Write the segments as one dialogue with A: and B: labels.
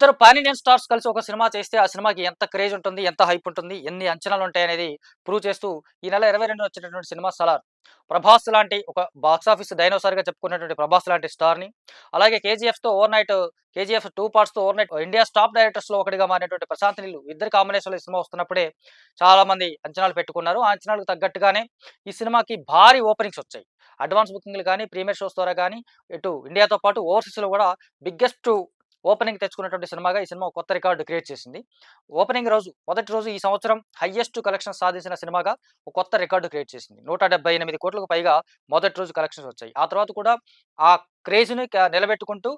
A: ఇద్దరు pan Indian stars కలిసి ఒక సినిమా చేస్తే ఆ సినిమాకి ఎంత క్రేజ్ ఉంటుంది, ఎంత హైప్ ఉంటుంది, ఎన్ని అంచనాలు ఉంటాయనేది ప్రూవ్ చేస్తూ ఈ నెల 22 వచ్చినటువంటి సినిమా 'సలార్'. ప్రభాస్ లాంటి ఒక బాక్స్ ఆఫీస్ డైనోసార్‌గా చెప్పుకున్నటువంటి ప్రభాస్ లాంటి స్టార్‌ని, అలాగే 'కేజీఎఫ్ 2 పార్ట్స్‌తో ఓవర్‌నైట్ ఇండియాస్ టాప్ డైరెక్టర్స్‌లో ఒకటిగా మారినటువంటి ప్రశాంత్ నీల్ ఇద్దరి కాంబినేషన్‌లో ఈ సినిమా వస్తున్నప్పుడే చాలామంది అంచనాలు పెట్టుకున్నారు. ఆ అంచనాలకు తగ్గట్టుగానే ఈ సినిమాకి భారీ ఓపెనింగ్స్ వచ్చాయి. అడ్వాన్స్ బుకింగ్‌లు గానీ, ప్రీమియర్ షోస్ ద్వారా గానీ, ఇటు ఇండియాతో పాటు ఓవర్సీస్‌లో కూడా బిగ్గెస్ట్ ఓపెనింగ్ తెచ్చుకున్నటువంటి సినిమాగా ఈ సినిమా ఒక కొత్త రికార్డు క్రియేట్ చేసింది. ఓపెనింగ్ రోజు మొదటి రోజు ఈ సంవత్సరం హైయెస్ట్ కలెక్షన్స్ సాధించిన సినిమాగా ఒక కొత్త రికార్డు క్రియేట్ చేసింది. 178,00,00,000కు పైగా మొదటి రోజు కలెక్షన్స్ వచ్చాయి. ఆ తర్వాత కూడా ఆ క్రేజ్‌ని నిలబెట్టుకుంటూ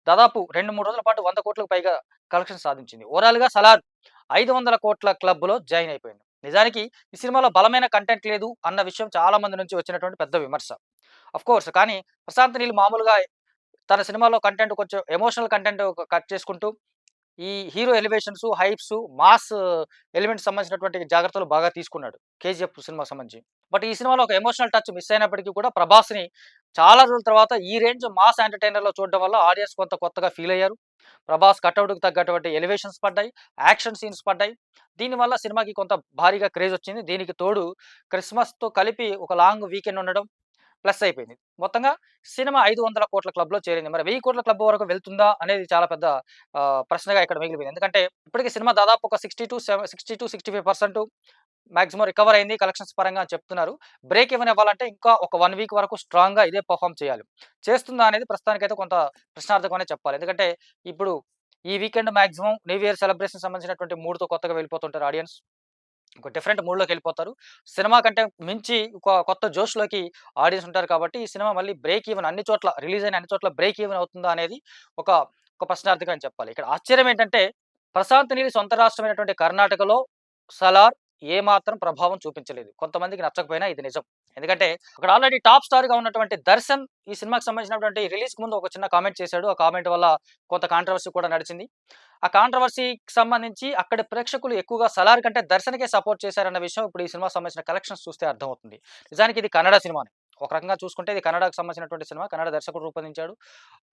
A: దాదాపు 2, 3 రోజుల పాటు 100,00,00,000కు పైగా కలెక్షన్స్ సాధించింది. ఓవరాల్‌గా 'సలార్' 500,00,00,000 క్లబ్‌లో జాయిన్ అయిపోయింది. నిజానికి ఈ సినిమాలో బలమైన కంటెంట్ లేదు అన్న విషయం చాలా మంది నుంచి వచ్చినటువంటి పెద్ద విమర్శ. ఆఫ్‌కోర్స్ కానీ ప్రశాంత్ నీల్ మామూలుగా తన సినిమాలో కంటెంట్ కొంచెం ఎమోషనల్ కంటెంట్ కట్ చేసుకుంటూ, ఈ hero elevations, hypes, mass elements సంబంధించినటువంటి జాగ్రత్తలు బాగా తీసుకున్నాడు 'కేజీఎఫ్' సినిమాకి సంబంధించి. బట్ ఈ సినిమాలో ఒక ఎమోషనల్ టచ్ మిస్ అయినప్పటికీ కూడా ప్రభాస్‌ని చాలా రోజుల తర్వాత ఈ రేంజ్ మాస్ ఎంటర్‌టైనర్‌లో చూడడం వల్ల ఆడియన్స్ కొంత కొత్తగా ఫీల్ అయ్యారు. ప్రభాస్ కటౌట్‌కి తగ్గటువంటి ఎలివేషన్స్ పడ్డాయి. యాక్షన్ సీన్స్ పడ్డాయి. దీనివల్ల సినిమాకి కొంత భారీగా క్రేజ్ వచ్చింది. దీనికి తోడు క్రిస్మస్‌తో కలిపి ఒక లాంగ్ వీకెండ్ ఉండడం ప్లస్ అయిపోయింది. మొత్తంగా సినిమా 500,00,00,000 క్లబ్‌లో చేరింది. మరి 1000,00,00,000 క్లబ్ వరకు వెళ్తుందా అనేది చాలా పెద్ద ప్రశ్నగా ఇక్కడ మిగిలిపోయింది. ఎందుకంటే ఇప్పటికి సినిమా దాదాపు ఒక 60-65% మాక్సిమం రికవర్ అయింది కలెక్షన్స్ పరంగా అని చెప్తున్నారు. బ్రేక్ ఈవెన్ అవ్వాలంటే ఇంకా ఒక 1 వీక్ వరకు స్ట్రాంగ్‌గా ఇదే పెర్ఫార్మ్ చేయాలి. చేస్తుందా అనేది ప్రస్తుతానికైతే కొంత ప్రశ్నార్థకమనే చెప్పాలి. ఎందుకంటే ఇప్పుడు ఈ weekend maximum new year celebration సంబంధించినటువంటి మూడ్‌తో కొత్తగా వెళ్ళిపోతుంటారు ఆడియన్స్. ఒక డిఫరెంట్ మూడ్‌లోకెళ్ళిపోతారు. సినిమా కంటే మించి ఒక కొత్త జోష్‌లోకి ఆడియన్స్ ఉంటారు కాబట్టి, ఈ సినిమా మళ్ళీ బ్రేక్ ఈవెన్ అన్ని చోట్ల రిలీజ్ అయిన అన్ని చోట్ల బ్రేక్ ఈవెన్ అవుతుందా అనేది ఒక ఒక ప్రశ్నార్థకం అని చెప్పాలి. ఇక్కడ ఆశ్చర్యం ఏంటంటే, ప్రశాంత్ నీల్ సొంత రాష్ట్రమైనటువంటి కర్ణాటకలో 'సలార్' ఏమాత్రం ప్రభావం చూపించలేదు. కొంతమందికి నచ్చకపోయినా ఇది నిజం. ఎందుకంటే, అక్కడ ఆల్రెడీ టాప్ స్టార్‌గా ఉన్నటువంటి 'దర్శన్' ఈ సినిమాకి సంబంధించినటువంటి రిలీజ్‌కి ముందు ఒక చిన్న కామెంట్ చేశాడు. ఆ కామెంట్ వల్ల కొంత కాంట్రోవర్సీ కూడా నడిచింది. ఆ కాంట్రోవర్సీకి సంబంధించి అక్కడి ప్రేక్షకులు ఎక్కువగా 'సలార్' కంటే 'దర్శన్‌కే' సపోర్ట్ చేశారన్న విషయం ఇప్పుడు ఈ సినిమాకి సంబంధించిన కలెక్షన్స్ చూస్తే అర్థమవుతుంది. నిజానికి ఇది కన్నడ సినిమానే. ఒక రకంగా చూసుకుంటే ఇది కన్నడకు సంబంధించినటువంటి సినిమా. కన్నడ దర్శకుడు రూపొందించాడు.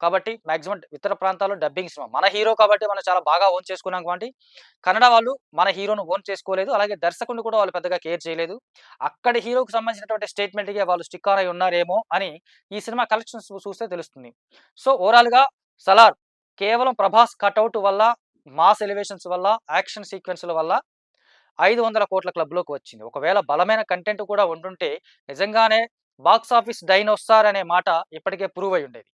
A: కాబట్టి మాక్సిమం ఇతర ప్రాంతాల్లో డబ్బింగ్ సినిమా. మన హీరో కాబట్టి మనం చాలా బాగా ఓన్ చేసుకున్నాం కాబట్టి, కన్నడ వాళ్ళు మన హీరోను ఓన్ చేసుకోలేదు. అలాగే దర్శకుడిని కూడా వాళ్ళు పెద్దగా కేర్ చేయలేదు. అక్కడి హీరోకి సంబంధించినటువంటి స్టేట్మెంట్‌కే వాళ్ళు స్టిక్ ఆన్ అయి ఉన్నారేమో అని ఈ సినిమా కలెక్షన్స్ చూస్తే తెలుస్తుంది. సో, ఓవరాల్‌గా 'సలార్' కేవలం ప్రభాస్ కటౌట్ వల్ల, మాస్ ఎలివేషన్స్ వల్ల, యాక్షన్ సీక్వెన్స్‌ల వల్ల 500,00,00,000 క్లబ్‌లోకి వచ్చింది. ఒకవేళ బలమైన కంటెంట్ కూడా ఉండుంటే నిజంగానే బాక్స్ ఆఫీస్ డైనోసార్ అనే మాట ఇప్పటికే ప్రూవ్ అయ్యుండేది.